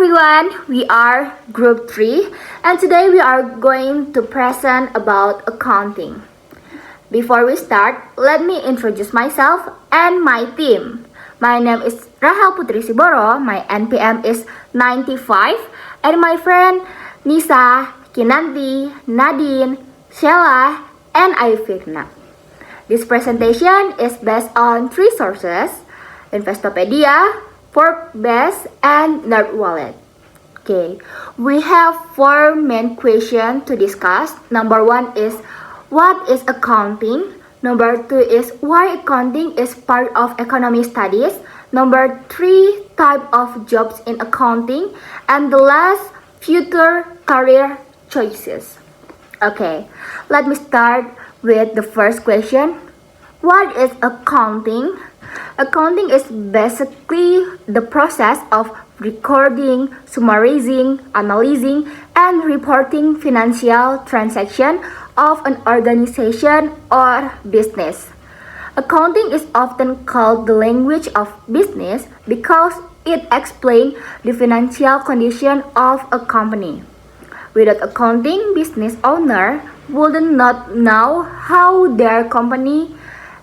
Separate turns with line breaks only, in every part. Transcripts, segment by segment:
everyone, we are Group 3 and today we are going to present about accounting. Before we start, let me introduce myself and my team. My name is Rahel Putri Siboro, my NPM is 95, and my friend Nisa, Kinanti, Nadine, Sheila, and Aifirna. This presentation is based on 3 sources, Investopedia, Forbes, and NerdWallet. Okay, we have 4 main questions to discuss. Number 1 is, what is accounting? Number 2 is, why accounting is part of economic studies? Number 3, type of jobs in accounting. And the last, future career choices. Okay, let me start with the first question. What is accounting? Accounting is basically the process of recording, summarizing, analyzing, and reporting financial transactions of an organization or business. Accounting is often called the language of business because it explains the financial condition of a company. Without accounting, business owner would not know how their company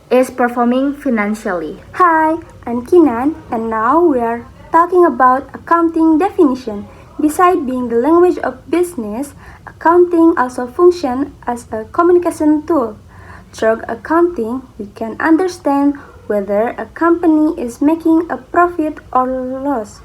is performing financially.
Hi, I'm Kinan, and now we are talking about accounting definition. Besides being the language of business, accounting also functions as a communication tool. Through accounting, we can understand whether a company is making a profit or loss,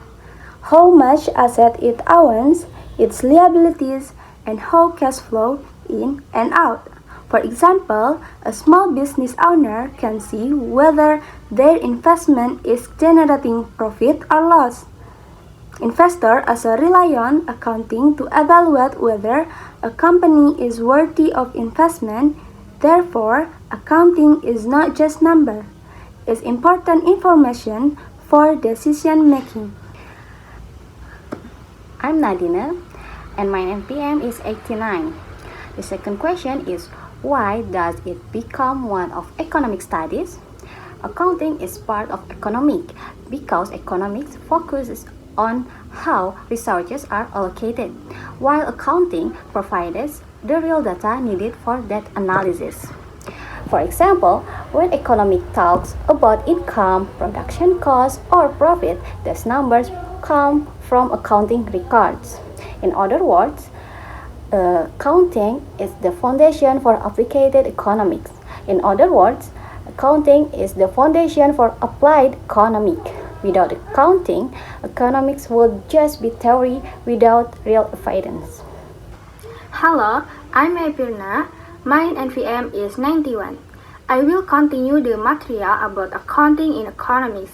how much asset it owns, its liabilities, and how cash flow in and out. For example, a small business owner can see whether their investment is generating profit or loss. Investors also rely on accounting to evaluate whether a company is worthy of investment. Therefore, accounting is not just number. It's important information for decision making.
I'm Nadina, and my NPM is 89. The second question is, why does it become one of economic studies? Accounting is part of economic because economics focuses on how resources are allocated, while accounting provides the real data needed for that analysis. For example, when economics talks about income, production costs, or profit, these numbers come from accounting records. In other words, accounting is the foundation for applied economics. In other words, accounting is the foundation for applied economics. Without accounting, economics would just be theory without real evidence.
Hello, I'm Aifirna. My NVM is 91. I will continue the material about accounting in economics.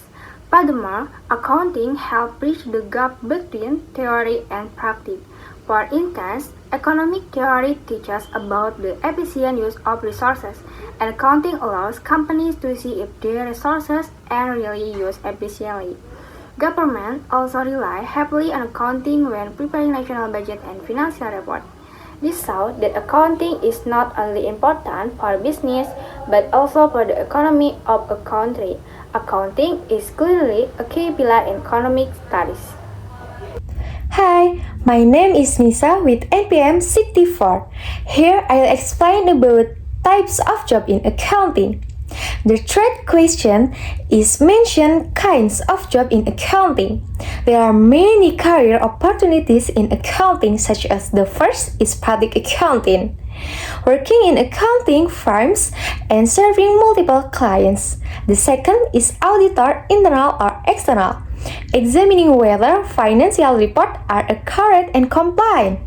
Furthermore, accounting helps bridge the gap between theory and practice. For instance, economic theory teaches about the efficient use of resources, and accounting allows companies to see if their resources are really used efficiently. Government also rely heavily on accounting when preparing national budget and financial report. This shows that accounting is not only important for business, but also for the economy of a country. Accounting is clearly a key pillar in economic studies.
Hi, my name is Nisa with NPM 64. Here I'll explain about types of job in accounting. The third question is mention kinds of job in accounting. There are many career opportunities in accounting, such as the first is public accounting, working in accounting firms and serving multiple clients. The second is auditor, internal or external, examining whether financial reports are accurate and compliant.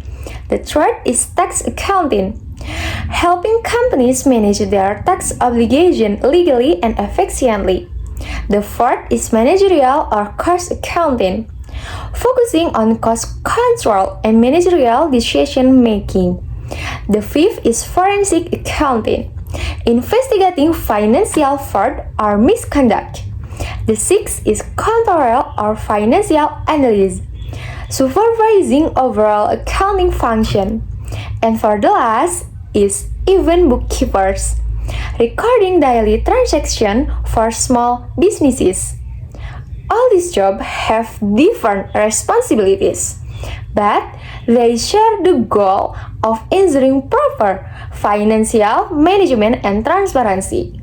The third is tax accounting, helping companies manage their tax obligation legally and efficiently. The fourth is managerial or cost accounting, focusing on cost control and managerial decision making. The fifth is forensic accounting, investigating financial fraud or misconduct. The sixth is control or financial analysis, supervising overall accounting function. And for the last is event bookkeepers, recording daily transactions for small businesses. all these jobs have different responsibilities, but they share the goal of ensuring proper financial management and transparency.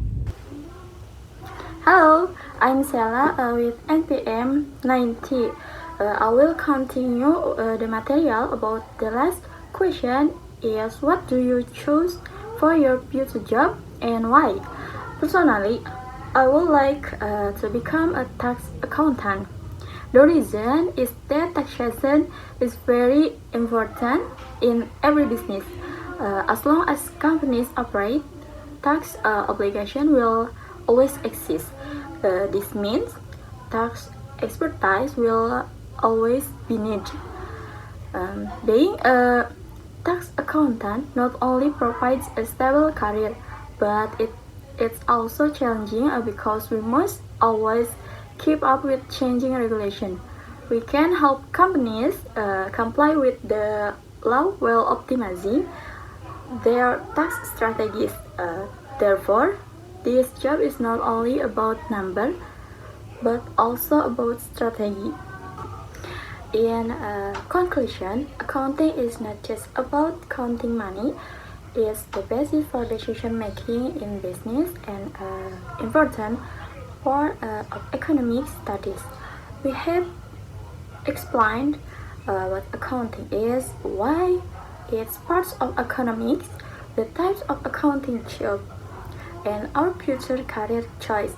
Hello, I'm Sela with NPM 90. I will continue the material about the last question is what do you choose for your future job and why? Personally, I would like to become a tax accountant. The reason is that taxation is very important in every business. As long as companies operate, tax obligation will always exist. This means tax expertise will always be needed. Being a tax accountant not only provides a stable career, but it's also challenging because we must always keep up with changing regulation. We can help companies comply with the law while optimizing their tax strategies. Therefore, this job is not only about number, but also about strategy. In conclusion, accounting is not just about counting money, it's the basis for decision making in business and important for economic studies. We have explained what accounting is, why it's parts of economics, the types of accounting job, and our future career choice.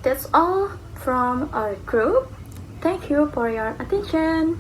That's all from our group. Thank you for your attention.